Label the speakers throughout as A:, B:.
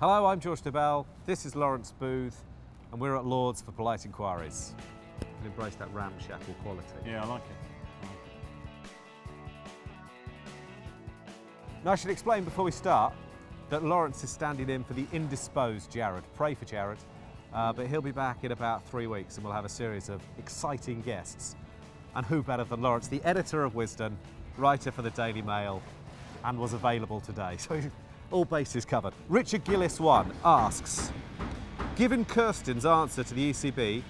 A: Hello, I'm George DeBell, this is Lawrence Booth, and we're at Lord's for Polite Inquiries. You can embrace that ramshackle quality.
B: Yeah, I like it.
A: Now I should explain before we start that Lawrence is standing in for the indisposed Jared. Pray for Jared, but he'll be back in about 3 weeks and we'll have a series of exciting guests. And who better than Lawrence, the editor of Wisden, writer for the Daily Mail, and was available today. So all bases covered. Richard Gillis1 asks, given Kirsten's answer to the ECB,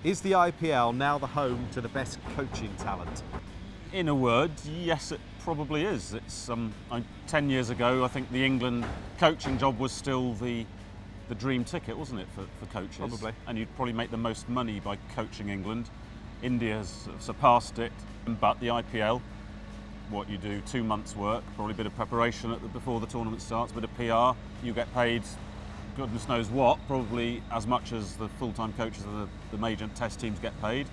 A: is the IPL now the home to the best coaching talent?
B: In a word, yes, it probably is. It's 10 years ago, I think the England coaching job was still the dream ticket, wasn't it, for coaches?
A: Probably.
B: And you'd probably make the most money by coaching England. India has surpassed it, but the IPL, what you do, 2 months' work, probably a bit of preparation before the tournament starts, a bit of PR, you get paid goodness knows what, probably as much as the full-time coaches of the major test teams get paid,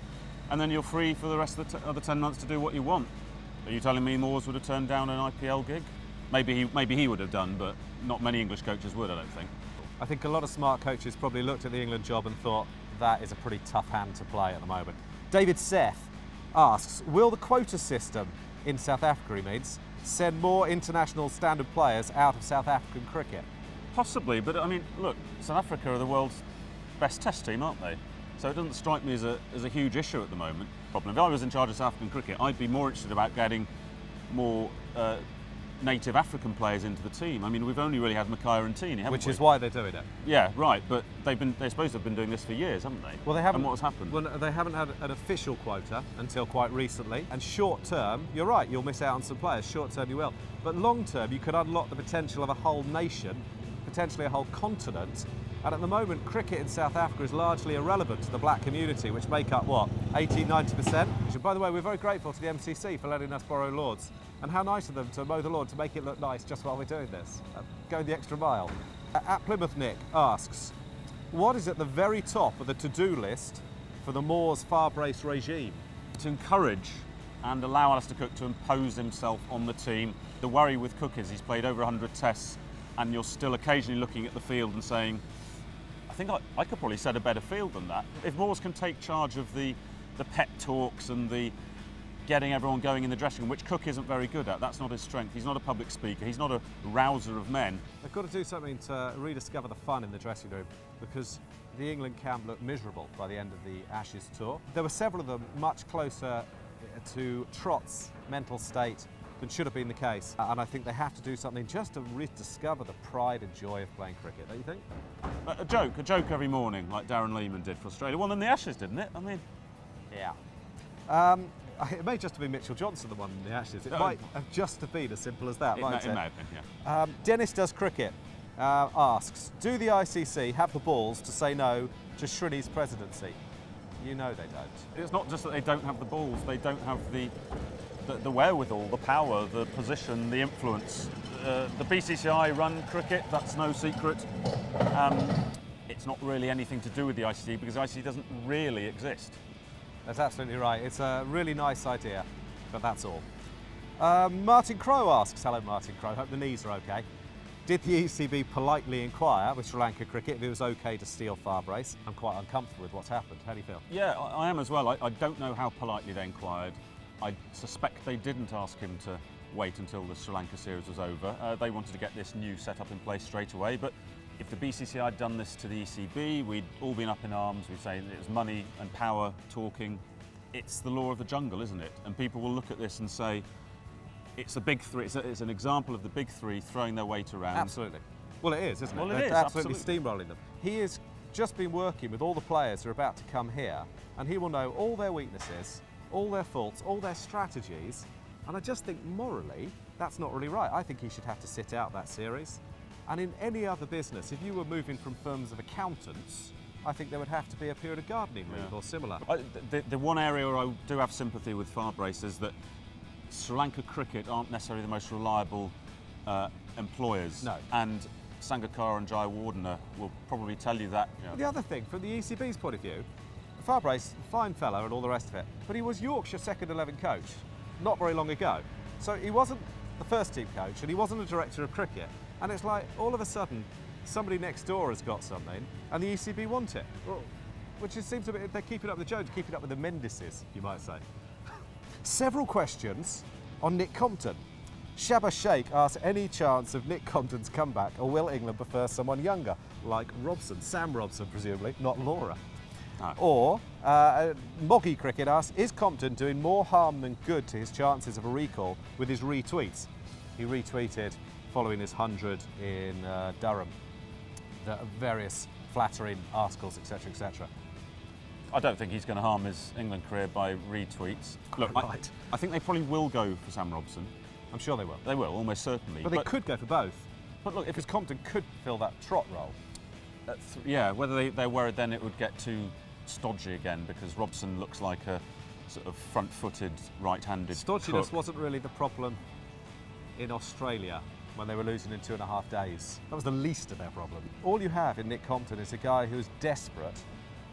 B: and then you're free for the rest of the other 10 months to do what you want. Are you telling me Moores would have turned down an IPL gig? Maybe he would have done, but not many English coaches would, I don't think.
A: I think a lot of smart coaches probably looked at the England job and thought that is a pretty tough hand to play at the moment. David Seth asks, will the quota system in South Africa, he means, send more international standard players out of South African cricket?
B: Possibly, but I mean, look, South Africa are the world's best test team, aren't they? So it doesn't strike me as a huge issue at the moment. If I was in charge of South African cricket, I'd be more interested about getting more native African players into the team. I mean, we've only really had Mackay and Tini, haven't we?
A: Which is why they're doing it.
B: Yeah, right, but they're supposed to have been doing this for years, haven't they?
A: Well, they haven't.
B: And what has happened?
A: Well, they haven't had an official quota until quite recently. And short term, you're right, you'll miss out on some players. Short term, you will. But long term, you could unlock the potential of a whole nation, potentially a whole continent. And at the moment, cricket in South Africa is largely irrelevant to the black community, which make up, what, 80–90%? Which, by the way, we're very grateful to the MCC for letting us borrow Lord's. And how nice of them to mow the lawn to make it look nice just while we're doing this. Going the extra mile. At Plymouth Nick asks, what is at the very top of the to-do list for the Moores Farbrace regime?
B: To encourage and allow Alastair Cook to impose himself on the team. The worry with Cook is he's played over 100 tests and you're still occasionally looking at the field and saying, I think I could probably set a better field than that. If Moores can take charge of the pep talks and the getting everyone going in the dressing room, which Cook isn't very good at, that's not his strength. He's not a public speaker, he's not a rouser of men.
A: They've got to do something to rediscover the fun in the dressing room, because the England camp looked miserable by the end of the Ashes tour. There were several of them much closer to Trott's mental state than should have been the case. And I think they have to do something just to rediscover the pride and joy of playing cricket, don't you think?
B: A joke every morning, like Darren Lehmann did for Australia. Well, then the Ashes, didn't it? I mean,
A: yeah. It may just have been Mitchell Johnson the one in the Ashes. It might have just have been as simple as that, mightn't it?
B: It may have been, yeah.
A: Dennis Does Cricket asks, do the ICC have the balls to say no to Srini's presidency? You know they don't.
B: It's not just that they don't have the balls, they don't have the wherewithal, the power, the position, the influence. The BCCI run cricket, that's no secret. It's not really anything to do with the ICC because the ICC doesn't really exist.
A: That's absolutely right. It's a really nice idea, but that's all. Martin Crowe asks, hello Martin Crowe, hope the knees are okay. Did the ECB politely inquire with Sri Lanka cricket if it was okay to steal Farbrace? I'm quite uncomfortable with what's happened. How do you feel?
B: Yeah, I am as well. I don't know how politely they inquired. I suspect they didn't ask him to wait until the Sri Lanka series was over. They wanted to get this new setup in place straight away, but if the BCCI had done this to the ECB, we'd all been up in arms. We'd say it was money and power talking. It's the law of the jungle, isn't it? And people will look at this and say, it's a big three. It's an example of the big three throwing their weight around.
A: Absolutely. Well, it is, isn't it?
B: Well, it
A: They're
B: is,
A: absolutely
B: absolutely
A: steamrolling them. He has just been working with all the players who are about to come here, and he will know all their weaknesses, all their faults, all their strategies, and I just think morally, that's not really right. I think he should have to sit out that series. And in any other business, if you were moving from firms of accountants, I think there would have to be a period of gardening leave or similar.
B: The one area where I do have sympathy with Farbrace is that Sri Lanka cricket aren't necessarily the most reliable employers.
A: No.
B: And Sangakkara and Jayawardena will probably tell you that. You know.
A: The other thing, from the ECB's point of view, Farbrace, fine fellow and all the rest of it, but he was Yorkshire second 11 coach not very long ago. So he wasn't the first team coach and he wasn't a director of cricket. And it's like, all of a sudden, somebody next door has got something and the ECB want it. Well, which it seems to be, they're keeping up with the Jones, keeping up with the Mendises, you might say. Several questions on Nick Compton. Shabba Sheikh asks, any chance of Nick Compton's comeback, or will England prefer someone younger, like Robson, Sam Robson presumably, not Laura?
B: No.
A: Or Moggy Cricket asks, is Compton doing more harm than good to his chances of a recall with his retweets? He retweeted following his 100 in Durham, the various flattering articles, etc., etc.
B: I don't think he's going to harm his England career by retweets. Look,
A: Right.
B: I think they probably will go for Sam Robson.
A: I'm sure they will.
B: They will, almost certainly.
A: But they could go for both.
B: But look,
A: Because Compton could fill that trot role.
B: yeah, whether they're worried then it would get too stodgy again, because Robson looks like a sort of front-footed, right-handed
A: Stodginess
B: cook.
A: wasn't really the problem in Australia when they were losing in 2.5 days. That was the least of their problem. All you have in Nick Compton is a guy who's desperate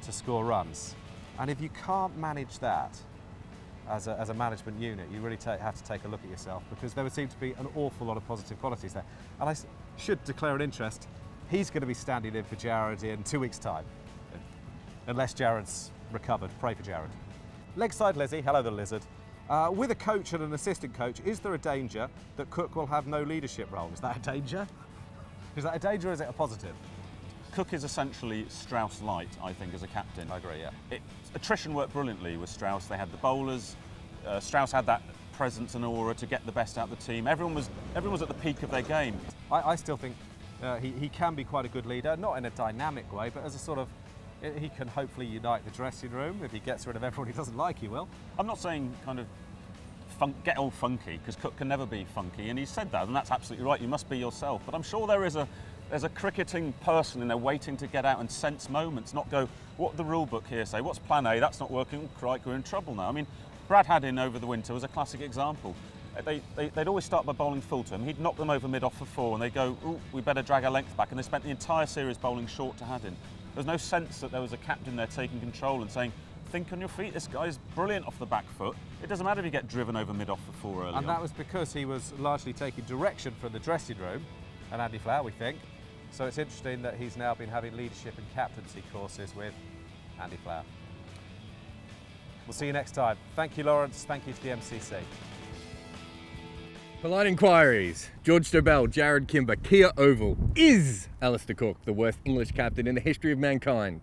A: to score runs. And if you can't manage that as a management unit, you really have to take a look at yourself, because there would seem to be an awful lot of positive qualities there. And I should declare an interest. He's going to be standing in for Jared in 2 weeks' time. Unless Jared's recovered. Pray for Jared. Legside Lizzie, hello the lizard. With a coach and an assistant coach, is there a danger that Cook will have no leadership role? Is that a danger? Is that a danger or is it a positive?
B: Cook is essentially Strauss-light, I think, as a captain.
A: I agree, yeah.
B: Attrition worked brilliantly with Strauss. They had the bowlers. Strauss had that presence and aura to get the best out of the team. Everyone was at the peak of their game.
A: I still think he can be quite a good leader, not in a dynamic way, but as a sort of, he can hopefully unite the dressing room. If he gets rid of everyone he doesn't like, he will.
B: I'm not saying kind of get all funky, because Cook can never be funky, and he said that, and that's absolutely right. You must be yourself. But I'm sure there's a cricketing person in there waiting to get out and sense moments, not go, what the rule book here say? What's plan A? That's not working. Crike, we're in trouble now. I mean, Brad Haddin over the winter was a classic example. They'd always start by bowling full to him. He'd knock them over mid-off for 4, and they'd go, ooh, we better drag our length back. And they spent the entire series bowling short to Haddin. There was no sense that there was a captain there taking control and saying, think on your feet, this guy's brilliant off the back foot. It doesn't matter if you get driven over mid-off for 4 early on.
A: And that was because he was largely taking direction from the dressing room, and Andy Flower, we think. So it's interesting that he's now been having leadership and captaincy courses with Andy Flower. We'll see you next time. Thank you, Lawrence. Thank you to the MCC.
C: Polite Enquiries. George Dobell, Jared Kimber, Kia Oval. Is Alastair Cook the worst English captain in the history of mankind?